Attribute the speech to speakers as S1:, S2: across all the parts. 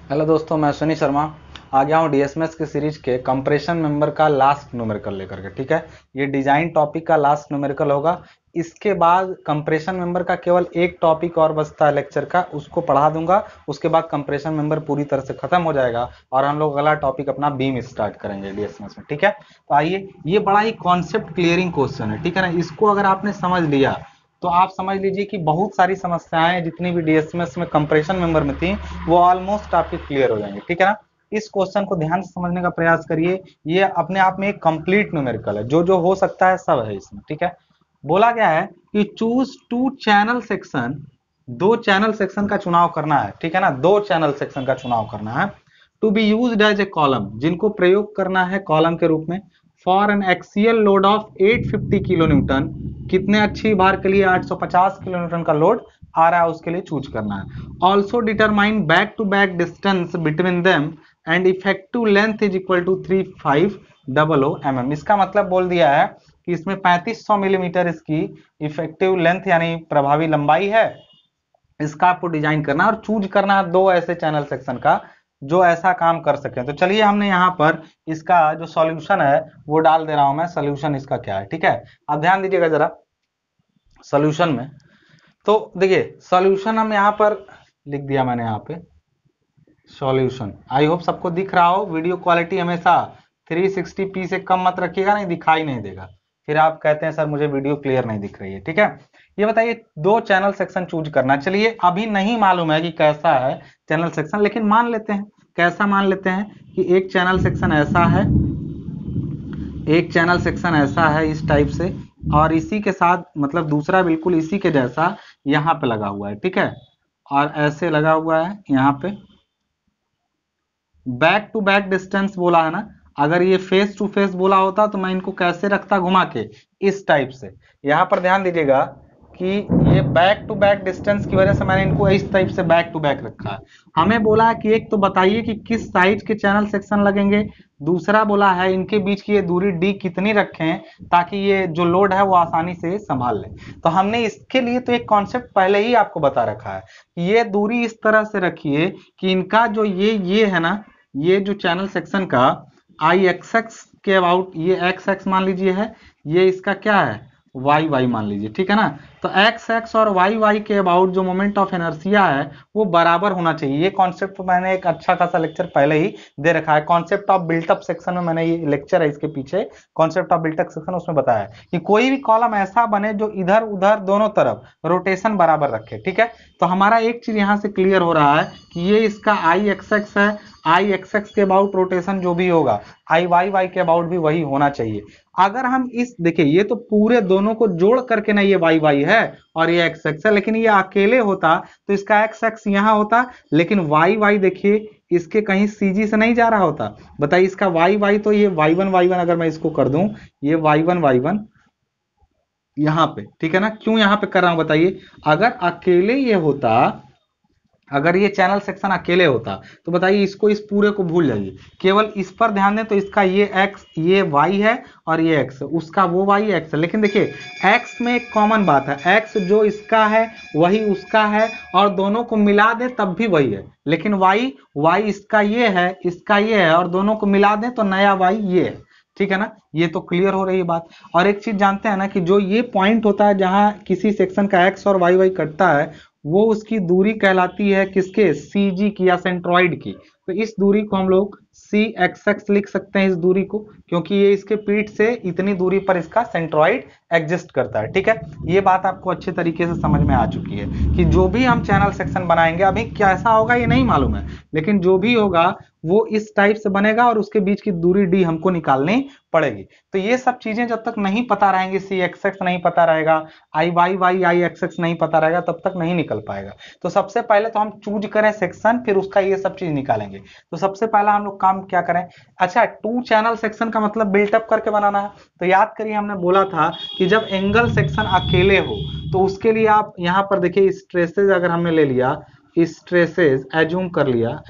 S1: Hello दोस्तों, मैं सुनी शर्मा आ गया हूँ डीएसएमएस की सीरीज के कंप्रेशन मेंबर का लास्ट न्यूमेरिकल लेकर के। ठीक है, ये डिजाइन टॉपिक का लास्ट न्यूमेरिकल होगा। इसके बाद कंप्रेशन मेंबर का केवल एक टॉपिक और बचता है लेक्चर का, उसको पढ़ा दूंगा। उसके बाद कंप्रेशन मेंबर पूरी तरह से खत्म हो जाएगा और हम लोग अगला टॉपिक अपना बीम स्टार्ट करेंगे डीएसएमएस में। ठीक है, तो आइए, ये बड़ा ही कॉन्सेप्ट क्लियरिंग क्वेश्चन है। ठीक है ना, इसको अगर आपने समझ लिया तो आप समझ लीजिए कि बहुत सारी समस्याएं जितनी भी डीएसएमएस में कंप्रेशन मेंबर में थी वो ऑलमोस्ट आपकी क्लियर हो जाएंगे। ठीक है ना, इस क्वेश्चन को ध्यान से समझने का प्रयास करिए। ये अपने आप में एक कंप्लीट न्यूमेरिकल है, जो जो हो सकता है सब है इसमें। ठीक है, बोला गया है कि चूज टू चैनल सेक्शन, दो चैनल सेक्शन का चुनाव करना है। ठीक है ना, दो चैनल सेक्शन का चुनाव करना है to be used as a column, जिनको प्रयोग करना है कॉलम के रूप में, for an axial load of 850 kilonewton. कितने अच्छी भार के लिए 850 किलो न्यूटन का लोड आ रहा है उसके लिए चूज करना है। Also determine back to back distance between them and effective length is equal to 3500 mm। इसका मतलब बोल दिया है कि इसमें 3500 मिलीमीटर इसकी इफेक्टिव लेंथ यानी प्रभावी लंबाई है। इसका आपको डिजाइन करना है और चूज करना है दो ऐसे चैनल सेक्शन का जो ऐसा काम कर सके। तो चलिए, हमने यहाँ पर इसका जो सॉल्यूशन है वो डाल दे रहा हूं मैं। सॉल्यूशन इसका क्या है, ठीक है, आप ध्यान दीजिएगा जरा सॉल्यूशन में। तो देखिए, सॉल्यूशन हम यहाँ पर लिख दिया मैंने यहाँ पे सॉल्यूशन। आई होप सबको दिख रहा हो। वीडियो क्वालिटी हमेशा 360p से कम मत रखिएगा, नहीं दिखाई नहीं देगा, फिर आप कहते हैं सर मुझे वीडियो क्लियर नहीं दिख रही है। ठीक है, ये बताइए, दो चैनल सेक्शन चूज करना। चलिए, अभी नहीं मालूम है कि कैसा है चैनल सेक्शन, लेकिन मान लेते हैं। कैसा मान लेते हैं कि एक चैनल सेक्शन ऐसा है, एक चैनल सेक्शन ऐसा है इस टाइप से, और इसी के साथ मतलब दूसरा बिल्कुल इसी के जैसा यहाँ पे लगा हुआ है। ठीक है, और ऐसे लगा हुआ है यहाँ पे। बैक टू बैक डिस्टेंस बोला है ना, अगर ये फेस टू फेस बोला होता तो मैं इनको कैसे रखता, घुमा के इस टाइप से। यहां पर ध्यान दीजिएगा कि ये बैक टू बैक डिस्टेंस की वजह से मैंने इनको इस टाइप से बैक टू बैक रखा है। हमें बोला है कि एक तो बताइए कि किस साइज के चैनल सेक्शन लगेंगे, दूसरा बोला है इनके बीच की ये दूरी डी कितनी रखें ताकि ये जो लोड है वो आसानी से संभाल ले। तो हमने इसके लिए तो एक कॉन्सेप्ट पहले ही आपको बता रखा है कि ये दूरी इस तरह से रखिए कि इनका जो ये है ना, ये जो चैनल सेक्शन का आई एक्स एक्स के अबाउट, ये एक्स एक्स मान लीजिए है, ये इसका क्या है वाई वाई मान लीजिए। ठीक है ना, तो एक्स एक्स और वाई वाई के अबाउट जो मोमेंट ऑफ इनर्शिया है वो बराबर होना चाहिए। ये कॉन्सेप्ट मैंने एक अच्छा खासा लेक्चर पहले ही दे रखा है। कॉन्सेप्ट ऑफ बिल्टअप सेक्शन में मैंने, ये लेक्चर है इसके पीछे, कॉन्सेप्ट ऑफ बिल्टअप सेक्शन, उसमें बताया है कि कोई भी कॉलम ऐसा बने जो इधर उधर दोनों तरफ रोटेशन बराबर रखे। ठीक है, तो हमारा एक चीज यहां से क्लियर हो रहा है कि ये इसका आई एक्स एक्स है, आई एक्स एक्स के अबाउट रोटेशन जो भी होगा आई वाई वाई के अबाउट भी वही होना चाहिए। अगर हम इस देखिए, ये तो पूरे दोनों को जोड़ करके ना ये वाई वाई है और ये एक्स एक्स है, लेकिन ये अकेले होता तो इसका एक्स एक्स यहां होता, लेकिन वाई वाई देखिए इसके कहीं सीजी से नहीं जा रहा होता। बताइए, इसका वाई वाई तो ये वाई वन अगर मैं इसको कर दूं, ये वाई वन यहां पे। ठीक है ना, क्यों यहां पे कर रहा हूं बताइए। अगर अकेले ये होता, अगर ये चैनल सेक्शन अकेले होता तो बताइए इसको, इस पूरे को भूल जाइए, केवल इस पर ध्यान दें तो इसका ये x ये y है और ये x, उसका वो y x है। लेकिन देखिए x में एक कॉमन बात है, x जो इसका है वही उसका है और दोनों को मिला दें तब भी वही है। लेकिन y इसका ये है, इसका ये है, और दोनों को मिला दें तो नया y ये है। ठीक है ना, ये तो क्लियर हो रही है बात। और एक चीज जानते हैं ना कि जो ये पॉइंट होता है जहां किसी सेक्शन का x और y कटता है, वो उसकी दूरी कहलाती है किसके, सी जी की या सेंट्रॉइड की। तो इस दूरी को हम लोग सी एक्स एक्स लिख सकते हैं इस दूरी को, क्योंकि ये इसके पीठ से इतनी दूरी पर इसका सेंट्रॉइड एग्जिस्ट करता है। ठीक है, ये बात आपको अच्छे तरीके से समझ में आ चुकी है कि जो भी हम चैनल सेक्शन बनाएंगे, अभी कैसा होगा ये नहीं मालूम है, लेकिन जो भी होगा वो इस टाइप से बनेगा और उसके बीच की दूरी डी हमको निकालनी पड़ेगी। तो ये सब चीजें जब तक नहीं पता रहेंगी, सी एक्स एक्स नहीं पता रहेगा, आई वाई वाई आई एक्स एक्स नहीं पता रहेगा, तब तक नहीं निकल पाएगा। तो सबसे पहले तो हम चूज करें सेक्शन, फिर उसका ये सब चीज निकालेंगे। तो सबसे पहला हम लोग काम क्या करें, अच्छा, टू चैनल सेक्शन का मतलब बिल्टअप करके बनाना है। तो याद करिए, हमने बोला था कि जब एंगल सेक्शन अकेले हो तो उसके लिए आप यहां पर देखिए स्ट्रेसेस अगर हमने ले लिया, स्ट्रेसेस एज्यूम कर लिया,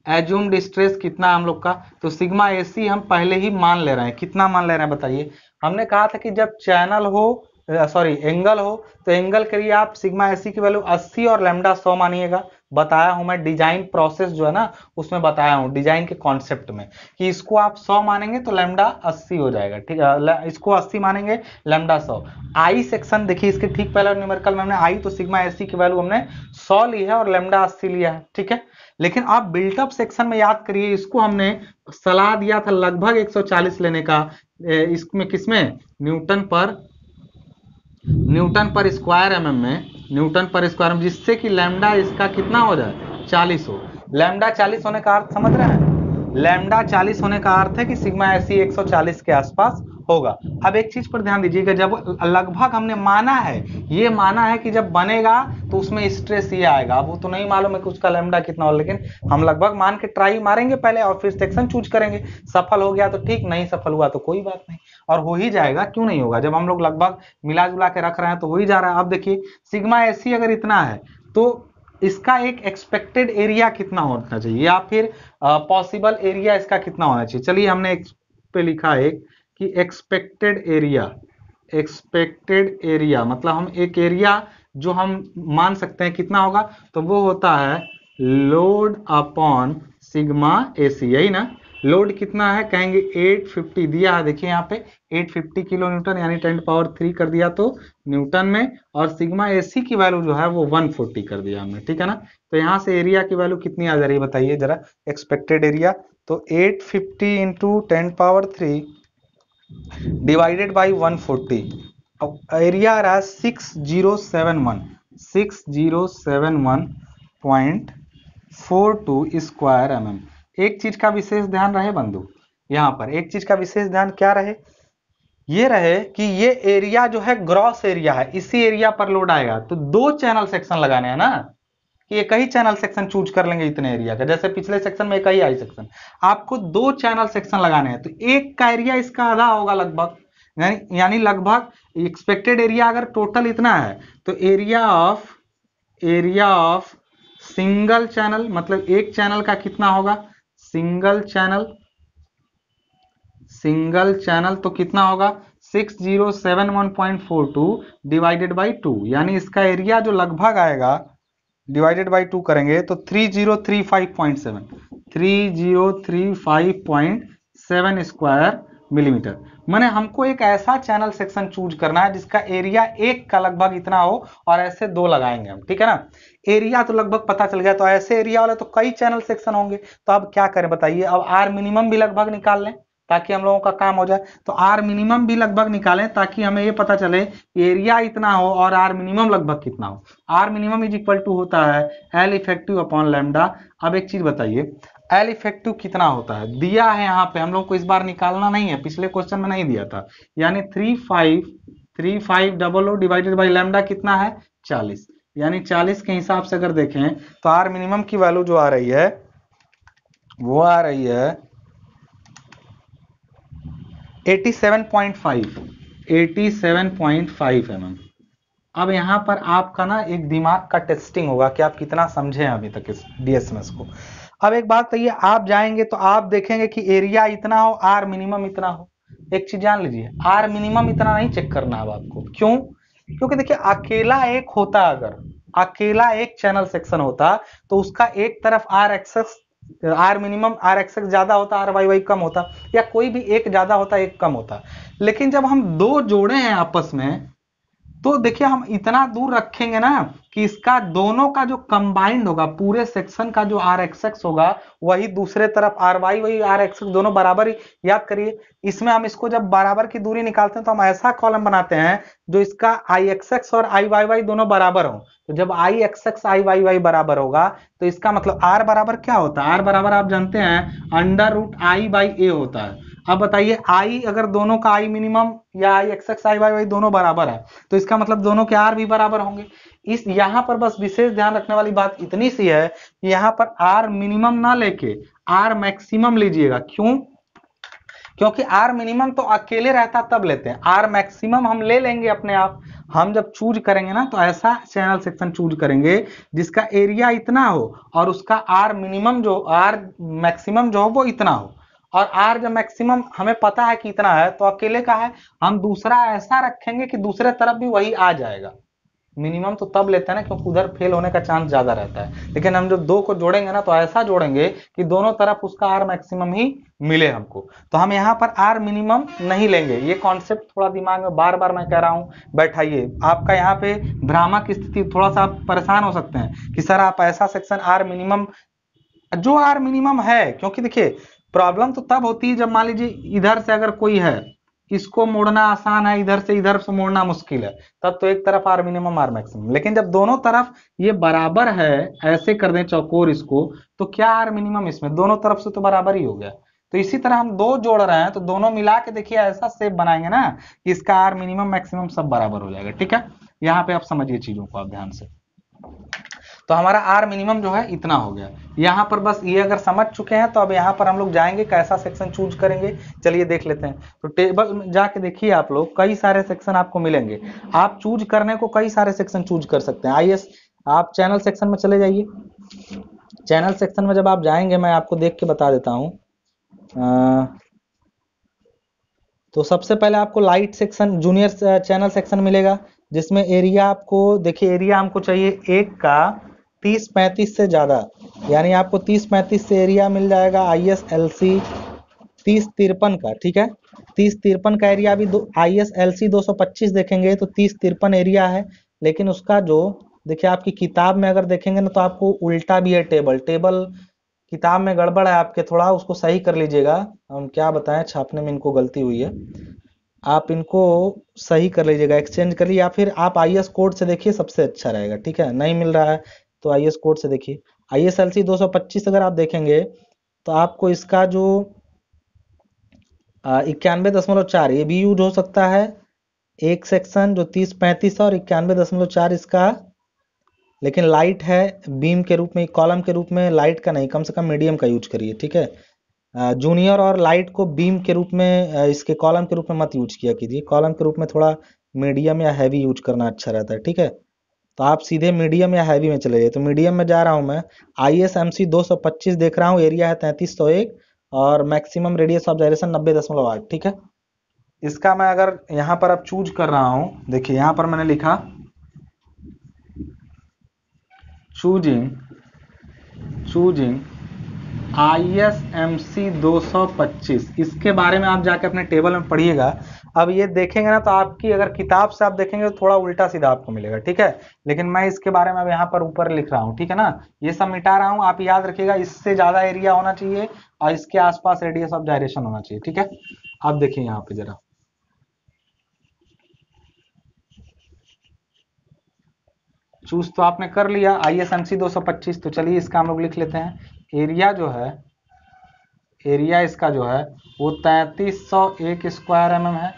S1: एज्यूम्ड स्ट्रेस कितना हम लोग का, तो सिग्मा एसी हम पहले ही मान ले रहे हैं। कितना मान ले रहे हैं बताइए। हमने कहा था कि जब चैनल हो, सॉरी एंगल हो, तो एंगल के लिए आप सिग्मा एसी की वैल्यू 80 और लैम्डा 100 मानिएगा। बताया हूं मैं, डिजाइन प्रोसेस जो है ना उसमें बताया हूं, डिजाइन के कॉन्सेप्ट में, कि इसको आप 100 मानेंगे तो लैम्डा 80 हो जाएगा, ठीक है, इसको 80 मानेंगे लैम्डा 100। आई सेक्शन देखिए, इसके ठीक पहले न्यूमेरिकल में हमने आई तो सिग्मा एसी की वैल्यू हमने 100 ली है और लैम्डा 80 लिया है, ठीक है। लेकिन आप बिल्टअप सेक्शन में याद करिए, इसको हमने सलाह दिया था लगभग 140 लेने का, इसमें किसमें, न्यूटन पर स्क्वायर एमएम में, न्यूटन पर स्क्वायर में, जिससे कि लैम्डा इसका कितना हो जाए, 40 हो। लैम्डा 40 होने का अर्थ समझ रहे हैं, लैम्डा 40 होने का अर्थ है कि सिग्मा एसी 140 के आसपास होगा। अब एक चीज पर ध्यान दीजिएगा, जब लगभग हमने माना है, ये माना है कि जब बनेगा तो उसमें स्ट्रेस ये आएगा, अब वो तो नहीं मालूम है कि उसका लैम्डा कितना हो, लेकिन हम लगभग मान के ट्राई मारेंगे पहले और फिर सेक्शन चूज करेंगे, सफल हो गया तो ठीक, नहीं सफल हुआ तो कोई बात नहीं, और हो ही जाएगा, क्यों नहीं होगा, जब हम लोग लगभग मिला जुला के रख रहे हैं तो हो ही जा रहा है। अब देखिए सिग्मा एसी अगर इतना है तो इसका एक एक्सपेक्टेड एरिया कितना होना चाहिए, या फिर पॉसिबल एरिया इसका कितना होना चाहिए। चलिए हमने पे लिखा है कि एक्सपेक्टेड एरिया मतलब हम एक एरिया जो हम मान सकते हैं कितना होगा, तो वो होता है लोड अपॉन सिग्मा एसी, यही ना। लोड कितना है, कहेंगे 850 दिया है, देखिए यहाँ पे 850 किलो न्यूटन यानी 10⁻³ कर दिया तो न्यूटन में, और सिग्मा एसी की वैल्यू जो है वो 140 कर दिया हमने, ठीक है ना। तो यहाँ से एरिया की वैल्यू कितनी आ जा रही है बताइए जरा, एक्सपेक्टेड एरिया, तो 850 इंटू 10⁻³ डिवाइडेड बाई 140, अब एरिया आ रहा है 6071.42 स्क्वायर एमएम। एक चीज का विशेष ध्यान रहे बंधु, यहाँ पर एक चीज का विशेष ध्यान क्या रहे, ये रहे कि ये एरिया जो है ग्रॉस एरिया है, इसी एरिया पर लोड आएगा, तो 2 चैनल सेक्शन लगाने हैं ना, कि एक ही चैनल सेक्शन चूज कर लेंगे इतने एरिया का, जैसे पिछले सेक्शन में एक ही आई सेक्शन, आपको 2 चैनल सेक्शन लगाने हैं, तो एक का एरिया इसका आधा होगा लगभग, यानी लगभग एक्सपेक्टेड एरिया अगर टोटल इतना है तो एरिया ऑफ सिंगल चैनल, मतलब एक चैनल का कितना होगा, सिंगल चैनल तो कितना होगा 6071.42 डिवाइडेड बाई 2, यानी इसका एरिया जो लगभग आएगा डिवाइडेड बाई 2 करेंगे तो 3035.7 स्क्वायर मिलीमीटर। माने हमको एक ऐसा चैनल सेक्शन चूज करना है जिसका एरिया एक का लगभग इतना हो, और ऐसे 2 लगाएंगे हम, ठीक है ना। एरिया तो लगभग पता चल गया, तो ऐसे एरिया वाले तो कई चैनल सेक्शन होंगे, तो अब क्या करें बताइए, अब आर मिनिमम भी लगभग निकाल लें ताकि हम लोगों का काम हो जाए, तो आर मिनिमम भी लगभग निकालें ताकि हमें ये पता चले एरिया इतना हो और आर मिनिमम लगभग कितना हो। R minimum is equal to होता है एल इफेक्टिव अपॉन लैम्डा। अब एक चीज बताइए, एल इफेक्टिव कितना होता है, दिया है यहाँ पे, हम लोग को इस बार निकालना नहीं है, पिछले क्वेश्चन में नहीं दिया था, यानी 3500 डिवाइडेड बाई लैम्डा कितना है 40, यानी 40 के हिसाब से अगर देखें तो आर मिनिमम की वैल्यू जो आ रही है वो आ रही है 87.5 mm। अब यहाँ पर आपका ना एक दिमाग का टेस्टिंग होगा कि आप कितना समझे हैं अभी तक इस डीएसएमएस को। अब एक बात कहिए, आप जाएंगे तो आप देखेंगे कि एरिया इतना हो, आर मिनिमम इतना हो। एक चीज जान लीजिए, आर मिनिमम इतना नहीं चेक करना है आपको, क्यों, क्योंकि देखिए अकेला एक होता, अगर अकेला एक चैनल सेक्शन होता तो उसका एक तरफ आर मिनिमम आर एक्सएक्स ज्यादा होता, आर वाई वाई कम होता, या कोई भी एक ज्यादा होता एक कम होता। लेकिन जब हम 2 जोड़े हैं आपस में, तो देखिए हम इतना दूर रखेंगे ना कि इसका दोनों का जो कंबाइंड होगा, पूरे सेक्शन का जो आर एक्सएक्स होगा वही दूसरे तरफ आर वाई वही आर एक्सएक्स दोनों बराबर ही। याद करिए, इसमें हम इसको जब बराबर की दूरी निकालते हैं तो हम ऐसा कॉलम बनाते हैं जो इसका आई एक्सएक्स और आई वाई वाई दोनों बराबर हो। तो जब आई एक्सएक्स आई वाई वाई बराबर होगा तो इसका मतलब आर बराबर क्या होता है, आर बराबर आप जानते हैं √i/a होता है। अब बताइए, आई अगर दोनों का आई मिनिमम या आई एक्सएक्स आई वाई वाई दोनों बराबर है तो इसका मतलब दोनों के आर भी बराबर होंगे। इस यहाँ पर बस विशेष ध्यान रखने वाली बात इतनी सी है कि यहाँ पर आर मिनिमम ना लेके आर मैक्सिमम लीजिएगा। क्यों, क्योंकि आर मिनिमम तो अकेले रहता तब लेते हैं, आर मैक्सिमम हम ले लेंगे अपने आप। हम जब चूज करेंगे ना तो ऐसा चैनल सेक्शन चूज करेंगे जिसका एरिया इतना हो और उसका आर मिनिमम जो आर मैक्सिमम जो हो वो इतना हो, और आर जब मैक्सिमम हमें पता है कि इतना है तो अकेले का है, हम दूसरा ऐसा रखेंगे कि दूसरे तरफ भी वही आ जाएगा। मिनिमम तो तब लेते हैं ना क्योंकि उधर फेल होने का चांस ज्यादा रहता है, लेकिन हम जब 2 को जोड़ेंगे ना तो ऐसा जोड़ेंगे कि दोनों तरफ उसका आर मैक्सिमम ही मिले हमको। तो हम यहाँ पर आर मिनिमम नहीं लेंगे। ये कॉन्सेप्ट थोड़ा दिमाग में बार बार मैं कह रहा हूँ बैठाइए। आपका यहाँ पे भ्रामक स्थिति, थोड़ा सा आप परेशान हो सकते हैं कि सर आप ऐसा सेक्शन आर मिनिमम, जो आर मिनिमम है, क्योंकि देखिए प्रॉब्लम तो तब होती है जब मान लीजिए इधर से अगर कोई है, इसको मोड़ना आसान है, इधर से मोड़ना मुश्किल है, तब तो एक तरफ आर मिनिमम आर मैक्सिमम। लेकिन जब दोनों तरफ ये बराबर है, ऐसे कर दें चौकोर इसको, तो क्या आर मिनिमम इसमें दोनों तरफ से तो बराबर ही हो गया। तो इसी तरह हम 2 जोड़ रहे हैं तो दोनों मिला के देखिए ऐसा शेप बनाएंगे ना कि इसका आर मिनिमम मैक्सिमम सब बराबर हो जाएगा। ठीक है, यहाँ पे आप समझिए चीजों को आप ध्यान से। तो हमारा आर मिनिमम जो है इतना हो गया। यहाँ पर बस ये अगर समझ चुके हैं तो अब यहाँ पर हम लोग जाएंगे कैसा सेक्शन चूज करेंगे, चलिए देख लेते हैं। तो टेबल में जाके देखिए आप लोग, कई सारे सेक्शन आपको मिलेंगे। आप चूज करने को कई सारे सेक्शन चूज कर सकते हैं। आइए आप चैनल सेक्शन में चले जाइए। चैनल सेक्शन में जब आप जाएंगे, मैं आपको देख के बता देता हूँ। तो सबसे पहले आपको light section, junior channel section मिलेगा, जिसमें एरिया आपको देखिए, एरिया हमको चाहिए एक का 30-35 से ज्यादा, यानी आपको 30-35 से एरिया मिल जाएगा ISLC 30-53 का। ठीक है, 30-53 का एरिया। अभी ISLC 225 देखेंगे तो 30-53 एरिया है, लेकिन उसका जो देखिए आपकी किताब में अगर देखेंगे ना तो आपको उल्टा भी है। टेबल किताब में गड़बड़ है आपके, थोड़ा उसको सही कर लीजिएगा। हम क्या बताएं, छापने में इनको गलती हुई है, आप इनको सही कर लीजिएगा, एक्सचेंज कर लीजिए, या फिर आप IS कोड से देखिए, सबसे अच्छा रहेगा। ठीक है, नहीं मिल रहा है तो IS कोड से देखिए। ISLC 225 अगर आप देखेंगे तो आपको इसका जो 91.4 ये भी यूज हो सकता है, एक सेक्शन जो 30-35 और 91.4 इसका, लेकिन लाइट है बीम के रूप में, कॉलम के रूप में लाइट का नहीं, कम से कम मीडियम का यूज करिए। ठीक है, जूनियर और लाइट को बीम के रूप में, इसके कॉलम के रूप में मत यूज किया कीजिए। कॉलम के रूप में थोड़ा मीडियम या हैवी यूज करना अच्छा रहता है। ठीक है, तो आप सीधे मीडियम या हैवी में चले जाइए। तो मीडियम में जा रहा हूं मैं। ISMC 225 देख रहा हूँ, एरिया है 3301 और मैक्सिमम रेडियस ऑफ जायरेशन 90.8। ठीक है, इसका मैं अगर यहाँ पर अब चूज कर रहा हूँ, देखिए यहाँ पर मैंने लिखा चूजिंग ISMC 225। इसके बारे में आप जाके अपने टेबल में पढ़िएगा। अब ये देखेंगे ना तो आपकी अगर किताब से आप देखेंगे तो थोड़ा उल्टा सीधा आपको मिलेगा। ठीक है, लेकिन मैं इसके बारे में अब यहाँ पर ऊपर लिख रहा हूँ। ठीक है ना, ये सब मिटा रहा हूँ, आप याद रखिएगा इससे ज्यादा एरिया होना चाहिए और इसके आसपास रेडियस ऑफ जायरेशन होना चाहिए। ठीक है, आप देखिए यहाँ पे जरा, चूज तो आपने कर लिया ISMC 225। तो चलिए इसका हम लोग लिख लेते हैं। एरिया जो है, एरिया इसका जो है वो 3301 स्क्वायर mm है।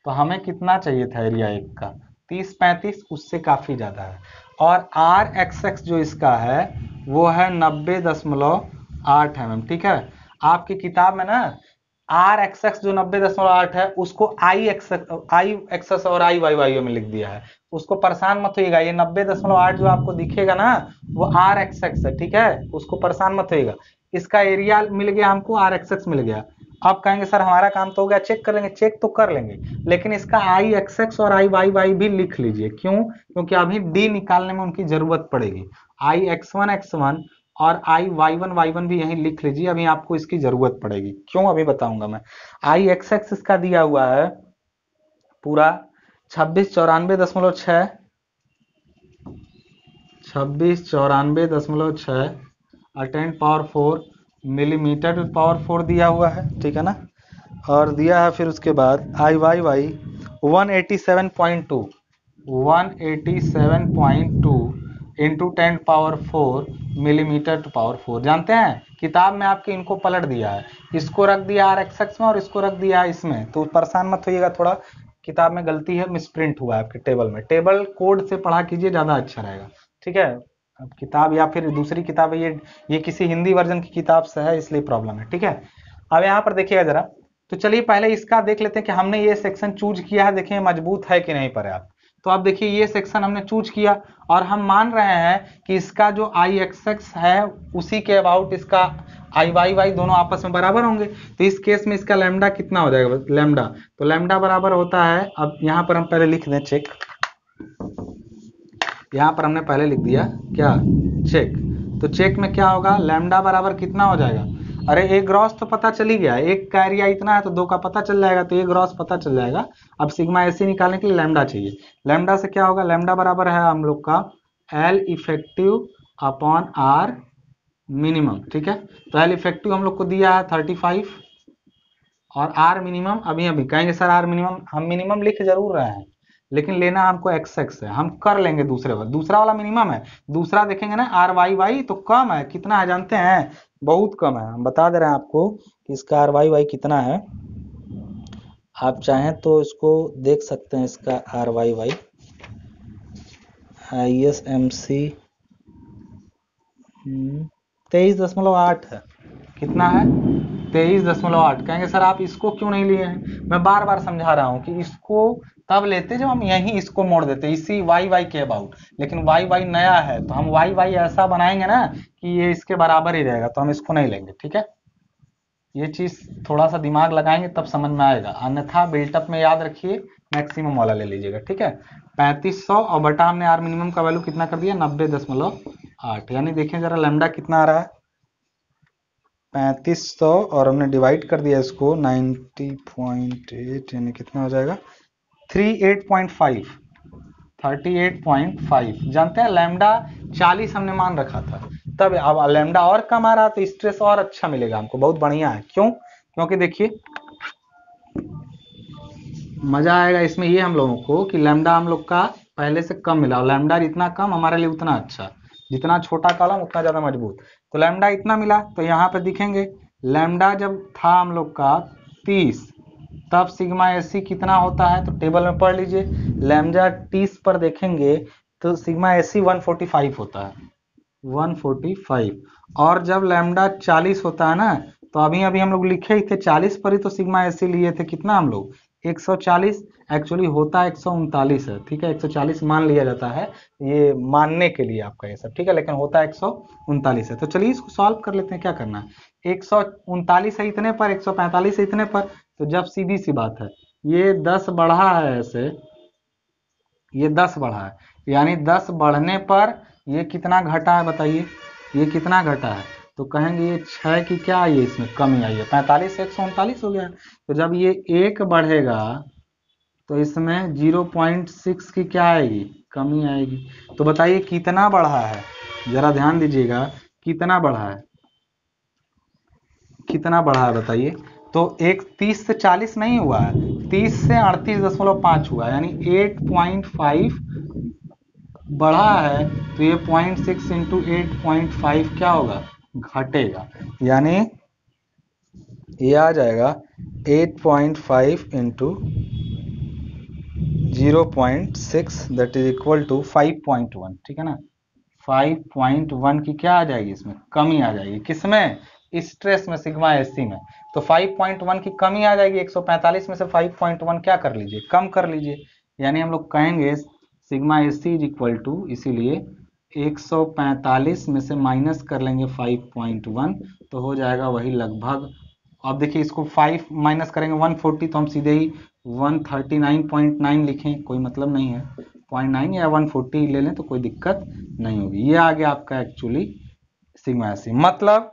S1: तो हमें कितना चाहिए था एरिया एक का, 30-35, उससे काफी ज्यादा है। और RXX जो इसका है वो है 90.8 mm। ठीक है, आपकी किताब में ना RXX जो 90.8 है उसको IXX और IYY में लिख दिया है। उसको परेशान मत होइएगा, ये 90.8 जो आपको दिखेगा ना वो RXX है। ठीक है, उसको परेशान मत होइएगा। इसका एरिया मिल गया हमको, RXX मिल गया। अब कहेंगे सर हमारा काम तो हो गया, चेक कर लेंगे। चेक तो कर लेंगे, लेकिन इसका IXX और IYY भी लिख लीजिए। क्यों? क्योंकि अभी D निकालने में उनकी जरूरत पड़ेगी। IX1 X1 और IY1 भी यहीं लिख लीजिए, अभी आपको इसकी जरूरत पड़ेगी। क्यों, अभी बताऊंगा मैं। IXX इसका दिया हुआ है पूरा 2694.6 10 पावर 4 मिलीमीटर टू पावर 4 दिया हुआ है। ठीक है ना, और दिया है फिर उसके बाद IYY 187.2 into 10 power 4 millimetre to power 4। जानते हैं किताब में आपके इनको पलट दिया है, इसको रख दिया RXX में और इसको रख दिया इसमें। तो परेशान मत होइएगा, थोड़ा किताब में गलती है, मिसप्रिंट हुआ है आपके टेबल में। टेबल कोड से पढ़ा कीजिए, ज्यादा अच्छा रहेगा। ठीक है, अब किताब या फिर दूसरी किताब है, ये किसी हिंदी वर्जन की किताब से है, इसलिए प्रॉब्लम है। ठीक है, अब यहाँ पर देखिएगा जरा। तो चलिए पहले इसका देख लेते हैं कि हमने ये सेक्शन चूज किया है, देखिए मजबूत है कि नहीं पर्याप्त। तो आप देखिए ये सेक्शन हमने चूज किया और हम मान रहे हैं कि इसका जो IXX है उसी के अबाउट इसका IYY दोनों आपस में बराबर होंगे। तो इस केस में इसका लैम्डा कितना हो जाएगा, लैम्डा, तो लैम्डा बराबर होता है, अब यहाँ पर हम पहले लिख दें चेक, यहाँ पर हमने पहले लिख दिया क्या, चेक। तो चेक में क्या होगा, लैम्डा बराबर कितना हो जाएगा, अरे ए ग्रॉस तो पता चल ही गया, एक का एरिया इतना है तो दो का पता चल जाएगा, तो ए ग्रॉस पता चल जाएगा। अब सिग्मा एसी निकालने के लिए लैम्डा चाहिए। लैम्डा से क्या होगा, लैम्डा बराबर है हम लोग का L effective upon R minimum, ठीक है। तो एल इफेक्टिव हम लोग को दिया है 35 और आर मिनिमम अभी अभी कहेंगे सर आर मिनिमम, हम मिनिमम लिख जरूर रहे हैं लेकिन लेना हमको एक्स एक्स है, हम कर लेंगे दूसरे वाला, दूसरा वाला मिनिमम है, दूसरा देखेंगे ना आर वाई वाई तो कम है, कितना है जानते हैं, बहुत कम है। हम बता दे रहे हैं आपको कि इसका आर वाई वाई कितना है, आप चाहें तो इसको देख सकते हैं, इसका R Y Y I S M C 23.8 है, कितना है 23.8। कहेंगे सर आप इसको क्यों नहीं लिए हैं, मैं बार बार समझा रहा हूं कि इसको तब लेते जब हम यहीं इसको मोड़ देते इसी वाई वाई के अबाउट, लेकिन वाई वाई नया है तो हम वाई वाई ऐसा बनाएंगे ना कि ये इसके बराबर ही रहेगा, तो हम इसको नहीं लेंगे, ठीक है। ये चीज थोड़ा सा दिमाग लगाएंगे तब समझ में आएगा, अन्यथा बिल्टअप में याद रखिए मैक्सिमम वाला ले लीजिएगा, ठीक है। 3500 और बटा हमने आर मिनिमम का वैल्यू कितना कर दिया 90.8, यानी देखें जरा लैम्डा कितना आ रहा है 3500 और हमने डिवाइड कर दिया इसको 90.8 यानी कितना हो जाएगा 38.5 38.5। जानते हैं लैम्डा 40 हमने मान रखा था, तब अब लैम्डा और कम आ रहा तो स्ट्रेस और अच्छा मिलेगा हमको, बहुत बढ़िया है। क्यों, क्योंकि देखिए मजा आएगा इसमें ये हम लोगों को कि लैम्डा हम लोग का पहले से कम मिला और लैम्डा जितना कम हमारे लिए उतना अच्छा, जितना छोटा कॉलम उतना ज्यादा मजबूत। तो लैम्डा इतना मिला तो यहाँ पे दिखेंगे लैम्डा जब था हम लोग का 30 तब सिग्मा एसी कितना होता है, तो टेबल में पढ़ लीजिए, लैम्डा 30 पर देखेंगे तो सिग्मा एसी 145 होता है 145। और जब लैम्डा 40 होता है ना, तो अभी अभी हम लोग लिखे ही थे 40 पर ही तो सिग्मा एसी लिए थे, कितना हम लोग 140, एक्चुअली होता 139 है, ठीक है 140 मान लिया जाता है, ये मानने के लिए आपका ये सब, ठीक है, लेकिन होता 139 है। तो चलिए इसको सॉल्व कर लेते हैं, क्या करना है 139 है इतने पर, 145 है इतने पर, तो जब सीधी सी बात है ये 10 बढ़ा है ऐसे, ये 10 बढ़ा है, यानी 10 बढ़ने पर ये कितना घटा है बताइए, ये कितना घटा है, तो कहेंगे ये 6 की क्या आई है इसमें कमी आई है, 45 से 139 हो गया। तो जब ये 1 बढ़ेगा तो इसमें 0.6 की क्या आएगी, कमी आएगी। तो बताइए कितना बढ़ा है, जरा ध्यान दीजिएगा कितना बढ़ा है, कितना बढ़ा है बताइए। तो एक 30 से 40 नहीं हुआ है, 30 से 38.5 हुआ है, यानी 8.5 बढ़ा है, तो ये 0.6 इंटू 8.5 क्या होगा, घटेगा, यानी ये आ जाएगा 8.5 into 0.6 that is equal to 5.1, ठीक है ना। 5.1 की क्या आ जाएगी इसमें कमी आ जाएगी, किसमें, स्ट्रेस में, सिग्मा एसी में। तो 5.1 की कमी आ जाएगी, 145 में से 5.1 क्या कर लीजिए, कम कर लीजिए, यानी हम लोग कहेंगे sigma AC is equal to, इसीलिए 145 में से माइनस कर लेंगे 5.1 तो हो जाएगा वही लगभग, अब देखिए इसको 5 माइनस करेंगे 140 तो हम सीधे ही 139.9 लिखें, कोई मतलब नहीं है, 0.9 या 140 ले लें तो कोई दिक्कत नहीं होगी। ये आ गया आपका एक्चुअली सिग्मा एसी। मतलब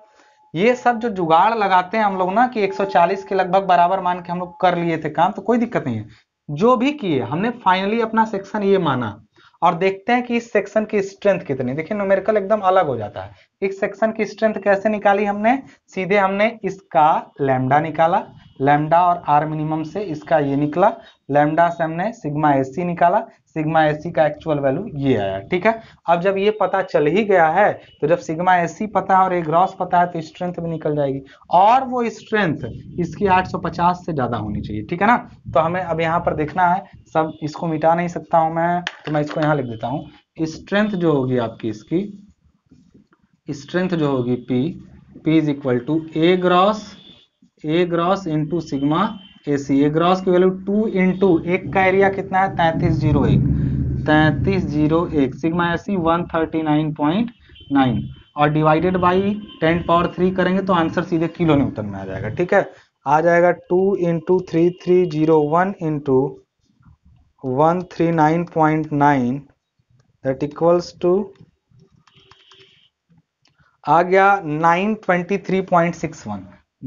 S1: ये सब जो जुगाड़ लगाते हैं हम लोग ना कि 140 के लगभग बराबर मान के हम लोग कर लिए थे काम, तो कोई दिक्कत नहीं है, जो भी किए हमने फाइनली अपना सेक्शन ये माना और देखते हैं कि इस सेक्शन की स्ट्रेंथ कितनी। देखिए न्यूमेरिकल एकदम अलग हो जाता है। इस सेक्शन की स्ट्रेंथ कैसे निकाली हमने, सीधे हमने इसका लैम्डा निकाला, लैम्डा और आर मिनिमम से इसका ये निकला, लैम्डा से हमने सिग्मा एसी निकाला, सिग्मा एसी का एक्चुअल वैल्यू ये आया, ठीक है। अब जब ये पता चल ही गया है तो जब सिग्मा एसी पता है और ए ग्रॉस पता है तो स्ट्रेंथ भी निकल जाएगी, और वो स्ट्रेंथ इसकी 850 से ज्यादा होनी चाहिए, ठीक है ना। तो हमें अब यहाँ पर देखना है, सब इसको मिटा नहीं सकता हूं मैं, तो मैं इसको यहाँ लिख देता हूँ। स्ट्रेंथ जो होगी आपकी, इसकी स्ट्रेंथ जो होगी P is equal to A gross into sigma AC. A gross की वैल्यू 2 इंटू एक का एरिया कितना है 3301, सिग्मा एसी 139.9 और डिवाइडेड बाई 10 पावर 3 करेंगे तो आंसर सीधे किलो न्यूटन में आ जाएगा, ठीक है। आ जाएगा 2 into 3301 into 139.9 that equals to आ गया 923.61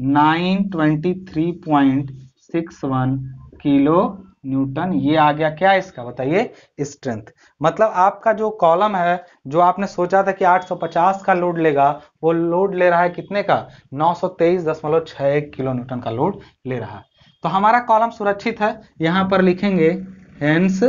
S1: 923.61 किलो न्यूटन। ये आ गया क्या इसका बताइए स्ट्रेंथ। मतलब आपका जो कॉलम है, जो आपने सोचा था कि 850 का लोड लेगा, वो लोड ले रहा है कितने का 923.61 किलो न्यूटन का लोड ले रहा है। तो हमारा कॉलम सुरक्षित है। यहां पर लिखेंगे हेंस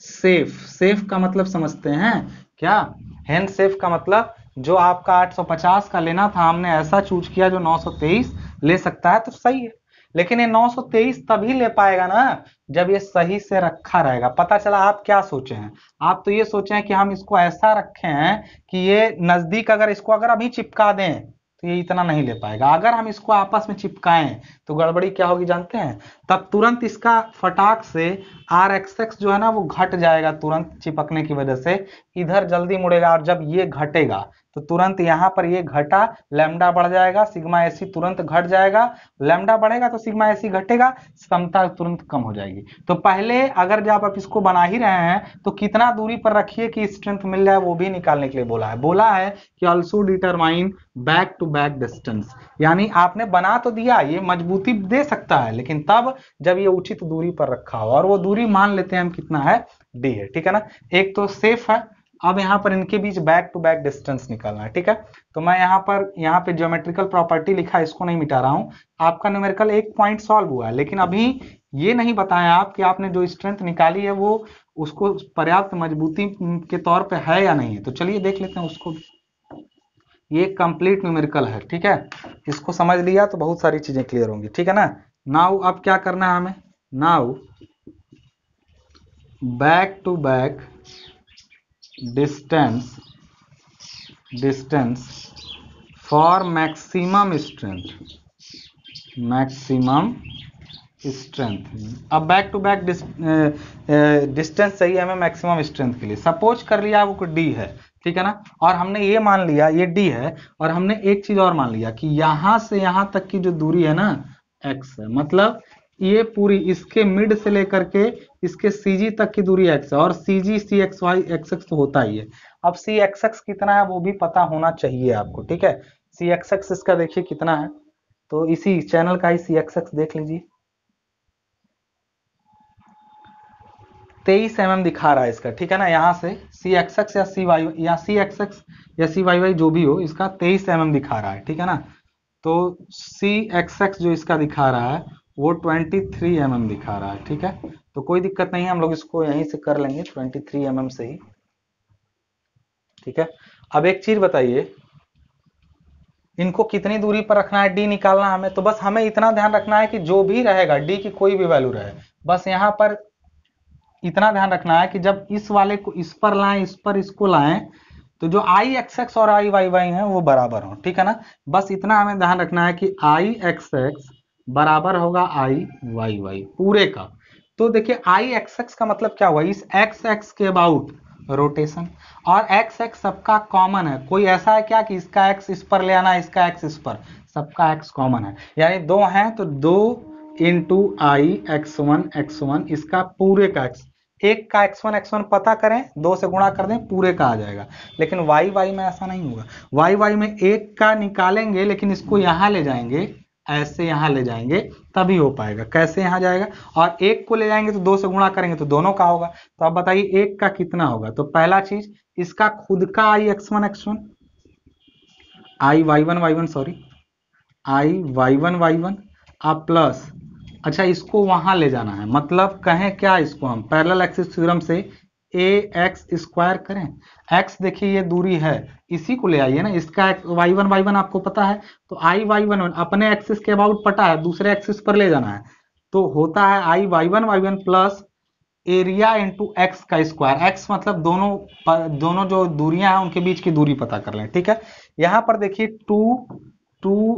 S1: सेफ। सेफ का मतलब समझते हैं क्या? हैंड सेफ का मतलब जो आपका 850 का लेना था, हमने ऐसा चूज किया जो 923 ले सकता है, तो सही है। लेकिन ये 923 तभी ले पाएगा ना जब ये सही से रखा रहेगा। पता चला आप क्या सोचे हैं, आप तो ये सोचे हैं कि हम इसको ऐसा रखे हैं कि ये नजदीक, अगर इसको अगर अभी चिपका दें तो ये इतना नहीं ले पाएगा। अगर हम इसको आपस में चिपकाएं तो गड़बड़ी क्या होगी जानते हैं? तब तुरंत इसका फटाक से RXX जो है ना वो घट जाएगा, तुरंत चिपकने की वजह से इधर जल्दी मुड़ेगा। और जब ये घटेगा तो तुरंत यहाँ पर ये घटा, लैम्डा बढ़ जाएगा, सिग्मा एसी तुरंत घट जाएगा। लैम्डा बढ़ेगा तो सिग्मा एसी घटेगा, क्षमता तुरंत कम हो जाएगी। तो पहले अगर जब आप इसको बना ही रहे हैं तो कितना दूरी पर रखिए कि स्ट्रेंथ मिल जाए, वो भी निकालने के लिए बोला है कि also determine back to back distance. यानी आपने बना तो दिया, ये मजबूती दे सकता है, लेकिन तब जब ये उचित दूरी पर रखा हो, और वो दूरी मान लेते हैं हम कितना है, डी है। ठीक है ना, एक तो सेफ है। अब यहाँ पर इनके बीच बैक टू बैक डिस्टेंस निकालना है। ठीक है, तो मैं यहाँ पे ज्योमेट्रिकल प्रॉपर्टी लिखा है, इसको नहीं मिटा रहा हूं। आपका न्यूमेरिकल एक पॉइंट सॉल्व हुआ है, लेकिन अभी ये नहीं बताया आप कि आपने जो स्ट्रेंथ निकाली है वो उसको पर्याप्त मजबूती के तौर पे है या नहीं है। तो चलिए देख लेते हैं उसको। ये कंप्लीट न्यूमेरिकल है। ठीक है, इसको समझ लिया तो बहुत सारी चीजें क्लियर होंगी। ठीक है ना। नाउ अब क्या करना है हमें, now back to back distance for maximum strength. अब बैक टू बैक डिस्टेंस चाहिए हमें मैक्सिमम स्ट्रेंथ के लिए। सपोज कर लिया वो डी है, ठीक है ना, और हमने ये मान लिया ये डी है, और हमने एक चीज और मान लिया कि यहां से यहां तक की जो दूरी है ना एक्स है। मतलब ये पूरी इसके मिड से लेकर के इसके सीजी तक की दूरी एक्स है, और सीजी सी एक्स वाई एक्स एक्स तो होता ही है। अब सी एक्स एक्स कितना है वो भी पता होना चाहिए आपको। ठीक है, सी एक्स एक्स इसका देखिए कितना है, तो इसी चैनल का ही सी एक्स एक्स देख लीजिए, 23 mm दिखा रहा है इसका। ठीक है ना, यहाँ से सी एक्स एक्स या सी वाई या सी एक्स एक्स या सी वाई वाई जो भी हो, इसका 23 mm दिखा रहा है। ठीक है ना, तो सी एक्स एक्स जो इसका दिखा रहा है वो 23 mm दिखा रहा है। ठीक है, तो कोई दिक्कत नहीं है, हम लोग इसको यहीं से कर लेंगे 23 mm से ही। ठीक है, अब एक चीज बताइए, इनको कितनी दूरी पर रखना है, डी निकालना हमें। तो बस हमें इतना ध्यान रखना है कि जो भी रहेगा डी की कोई भी वैल्यू रहे, बस यहाँ पर इतना ध्यान रखना है कि जब इस वाले को इस पर लाएं, इस पर इसको लाएं, तो जो आई एक्स एक्स और आई वाई वाई है वो बराबर हो। ठीक है ना, बस इतना हमें ध्यान रखना है कि आई एक्स एक्स बराबर होगा आई वाई वाई पूरे का। तो देखिए आई एक्स एक्स का मतलब क्या हुआ, इस एक्स एक्स के अबाउट रोटेशन, और एक्स एक्स सबका कॉमन है। कोई ऐसा है क्या कि इसका एक्स इस पर ले आना, इसका एक्स इस पर, सबका एक्स कॉमन है। यानी दो हैं तो 2 इंटू आई x1 इसका पूरे का एक्स, एक का x1 पता करें, 2 से गुणा कर दें, पूरे का आ जाएगा। लेकिन वाई वाई में ऐसा नहीं होगा, वाई वाई में एक का निकालेंगे लेकिन इसको यहां ले जाएंगे, ऐसे यहां ले जाएंगे तभी हो पाएगा। कैसे यहां जाएगा, और एक को ले जाएंगे तो 2 से गुणा करेंगे तो दोनों का होगा। तो अब बताइए एक का कितना होगा। तो पहला चीज इसका खुद का आई x1 I y1 sorry I y1 आप प्लस, अच्छा इसको वहां ले जाना है, मतलब कहें क्या, इसको हम पैरेलल एक्सिस थ्योरम से ए एक्स स्क्वायर करें। एक्स देखिए ये दूरी है, इसी को ले आइए ना, इसका y1 आपको पता है, तो आई y1 अपने एक्सिस के अबाउट पता है, दूसरे एक्सिस पर ले जाना है, तो होता है आई y1 plus area into x का स्क्वायर। एक्स मतलब दोनों जो दूरियां हैं उनके बीच की दूरी पता कर लें। ठीक है, यहां पर देखिए 2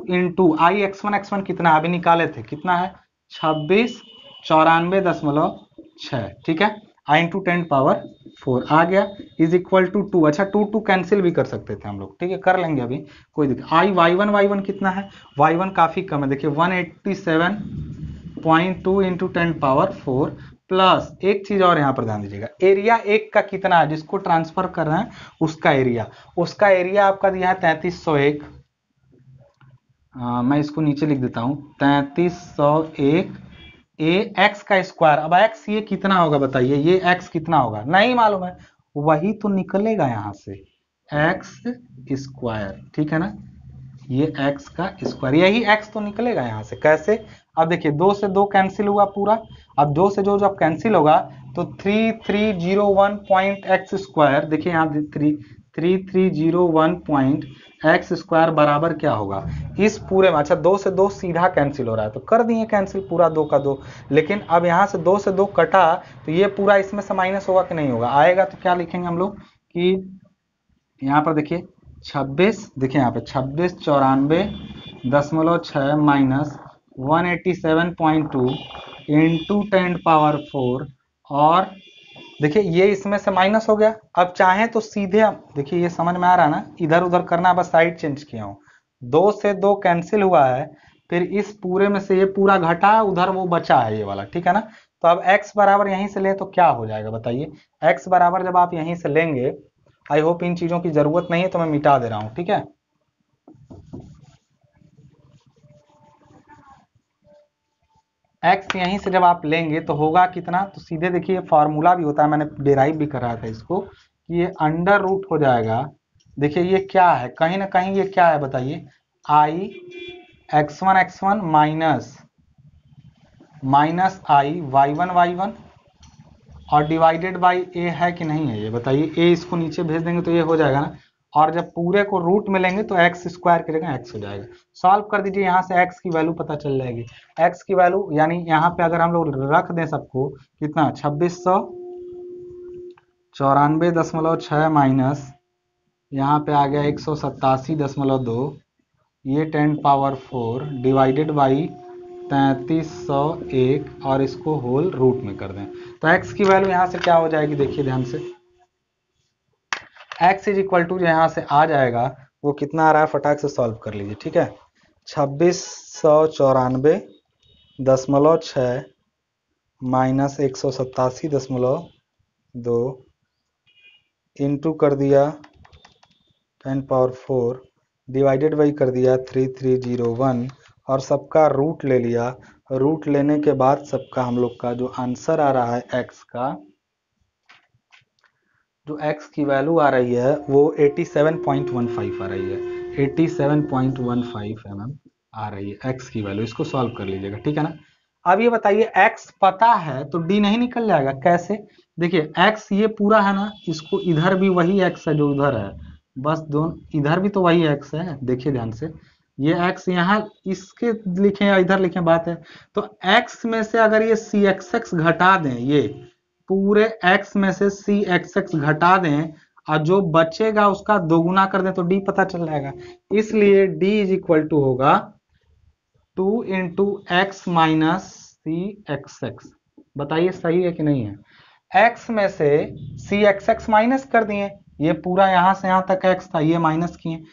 S1: इंटू आई x1 कितना अभी निकाले थे, कितना है 2694.6। ठीक है, आई इंटू 10⁴ आ गया इज इक्वल टू 2। अच्छा 2 कैंसिल भी कर सकते थे हम लोग, ठीक है कर लेंगे अभी, कोई दिक्कत। आई y1 कितना है, y1 काफी कम है, देखिए 187.2 इंटू 10⁴ प्लस एक चीज और यहाँ पर ध्यान दीजिएगा, एरिया एक का कितना है जिसको ट्रांसफर कर रहे हैं उसका एरिया आपका दिया है 3301। मैं इसको नीचे लिख देता हूं 3301 ए एक्स का स्क्वायर। अब एक्स ये कितना होगा बताइए, ये एक्स कितना होगा नहीं मालूम है, वही तो निकलेगा यहां से एक्स स्क्वायर, ठीक है ना, ये एक्स का स्क्वायर, यही एक्स तो निकलेगा यहां से। कैसे, अब देखिए 2 से 2 कैंसिल हुआ पूरा, अब 2 से जो जब कैंसिल होगा तो 3301 पॉइंट एक्स स्क्वायर, देखिए यहाँ 3301 पॉइंट एक्स स्क्वायर बराबर क्या होगा इस पूरे में। अच्छा 2 से 2 सीधा कैंसिल हो रहा है तो कर दिए कैंसिल पूरा 2 का 2, लेकिन अब यहाँ से 2 से 2 कटा तो ये पूरा इसमें से माइनस होगा कि नहीं होगा, आएगा तो क्या लिखेंगे हम लोग कि यहाँ पर देखिए 26, देखिए यहाँ पे 2694.6 माइनस 187.2 इंटू 10⁴ और देखिए ये इसमें से माइनस हो गया। अब चाहें तो सीधे देखिए ये समझ में आ रहा है ना, इधर उधर करना, बस साइड चेंज किया हूं, 2 से 2 कैंसिल हुआ है, फिर इस पूरे में से ये पूरा घटा है, उधर वो बचा है ये वाला, ठीक है ना। तो अब x बराबर यहीं से ले तो क्या हो जाएगा बताइए, x बराबर जब आप यहीं से लेंगे, आई होप इन चीजों की जरूरत नहीं है तो मैं मिटा दे रहा हूं, ठीक है। x यहीं से जब आप लेंगे तो होगा कितना, तो सीधे देखिए फॉर्मूला भी होता है, मैंने डिराइव भी कराया था इसको, कि ये अंडर रूट हो जाएगा। देखिए ये क्या है, कहीं ना कहीं ये क्या है बताइए, आई x1 माइनस आई y1 और डिवाइडेड बाई ए है कि नहीं है ये बताइए, ए इसको नीचे भेज देंगे तो ये हो जाएगा ना, और जब पूरे को रूट में लेंगे तो एक्स स्क्वायर की जगह एक्स हो जाएगा। सॉल्व कर दीजिए, यहाँ से एक्स की वैल्यू पता चल जाएगी, एक्स की वैल्यू यानी यहाँ पे अगर हम लोग रख दें सबको कितना 2694.6 माइनस यहाँ पे आ गया 187.2, ये 10⁴ डिवाइडेड बाई 3301 और इसको होल रूट में कर दें तो x की वैल्यू यहां से क्या हो जाएगी, देखिए ध्यान से, x इज इक्वल टू यहाँ से आ जाएगा वो कितना आ रहा है, फटाक से सॉल्व कर लीजिए, ठीक है। 2694.6 माइनस 187.2 इंटू कर दिया 10⁴ डिवाइडेड बाई कर दिया 3301 और सबका रूट ले लिया, रूट लेने के बाद सबका हम लोग का जो आंसर आ रहा है एक्स का, जो एक्स की वैल्यू आ रही है वो 87.15 आ रही है, 87.15 mm आ रही है एक्स की वैल्यू। इसको सॉल्व कर लीजिएगा, ठीक है ना। अब ये बताइए एक्स पता है तो डी नहीं निकल जाएगा, कैसे, देखिए एक्स ये पूरा है ना, इसको इधर भी वही एक्स है जो उधर है, बस दोनों इधर भी तो वही एक्स है, देखिए ध्यान से, ये x यहाँ इसके लिखें या इधर लिखें बात है, तो x में से अगर ये cxx घटा दें, ये पूरे x में से cxx घटा दें और जो बचेगा उसका दोगुना कर दें तो d पता चल जाएगा, इसलिए d इज इक्वल टू होगा 2 इंटू एक्स माइनस सी एक्स एक्स। बताइए सही है कि नहीं है, x में से cxx माइनस कर दिए, ये पूरा यहां से यहां तक x था ये माइनस किए,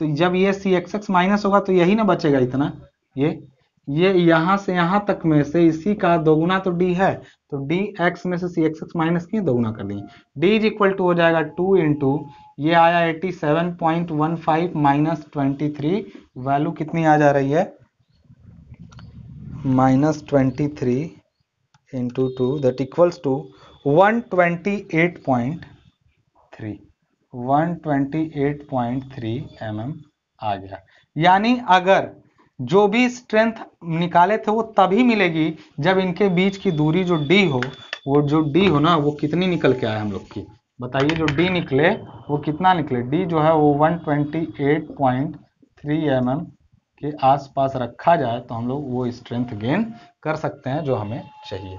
S1: तो जब ये cxx माइनस होगा तो यही ना बचेगा इतना, ये यहां से यहां तक में से इसी का दोगुना तो d है, तो dx में से cxx माइनस किए दोगुना कर दिए, d इज इक्वल टू हो जाएगा 2 इंटू ये आया 87.15 माइनस 23, वैल्यू कितनी आ जा रही है -23 into 2 that equals to 128.3 mm आ गया। यानी अगर जो भी स्ट्रेंथ निकाले थे वो तभी मिलेगी जब इनके बीच की दूरी जो d हो, वो जो d हो ना वो कितनी निकल के आए हम लोग की, बताइए जो d निकले वो कितना निकले, d जो है वो 128.3 mm के आसपास रखा जाए तो हम लोग वो स्ट्रेंथ गेन कर सकते हैं जो हमें चाहिए।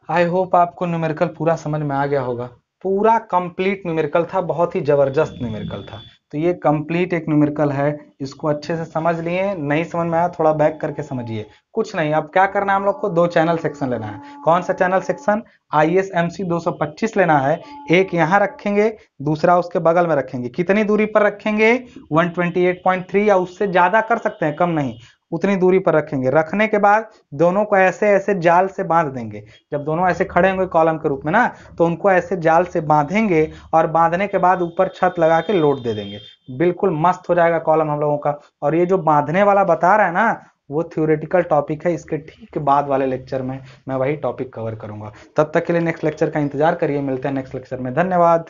S1: आई होप आपको न्यूमेरिकल पूरा समझ में आ गया होगा, पूरा कंप्लीट न्यूमेरिकल था, बहुत ही जबरदस्त न्यूमेरिकल था। तो ये कंप्लीट एक न्यूमेरिकल है, इसको अच्छे से समझ लिए, नहीं समझ में आया थोड़ा बैक करके समझिए, कुछ नहीं। अब क्या करना है हम लोग को, 2 चैनल सेक्शन लेना है। कौन सा चैनल सेक्शन, ISMC 225 लेना है, एक यहाँ रखेंगे दूसरा उसके बगल में रखेंगे, कितनी दूरी पर रखेंगे 128.3 या उससे ज्यादा कर सकते हैं, कम नहीं, उतनी दूरी पर रखेंगे। रखने के बाद दोनों को ऐसे ऐसे जाल से बांध देंगे। जब दोनों ऐसे खड़े होंगे कॉलम के रूप में ना, तो उनको ऐसे जाल से बांधेंगे और बांधने के बाद ऊपर छत लगा के लोड दे देंगे। बिल्कुल मस्त हो जाएगा कॉलम हम लोगों का। और ये जो बांधने वाला बता रहा है ना, वो थ्योरेटिकल टॉपिक है। इसके ठीक बाद वाले लेक्चर में मैं वही टॉपिक कवर करूंगा। तब तक के लिए नेक्स्ट लेक्चर का इंतजार करिए। मिलते हैं नेक्स्ट लेक्चर में। धन्यवाद।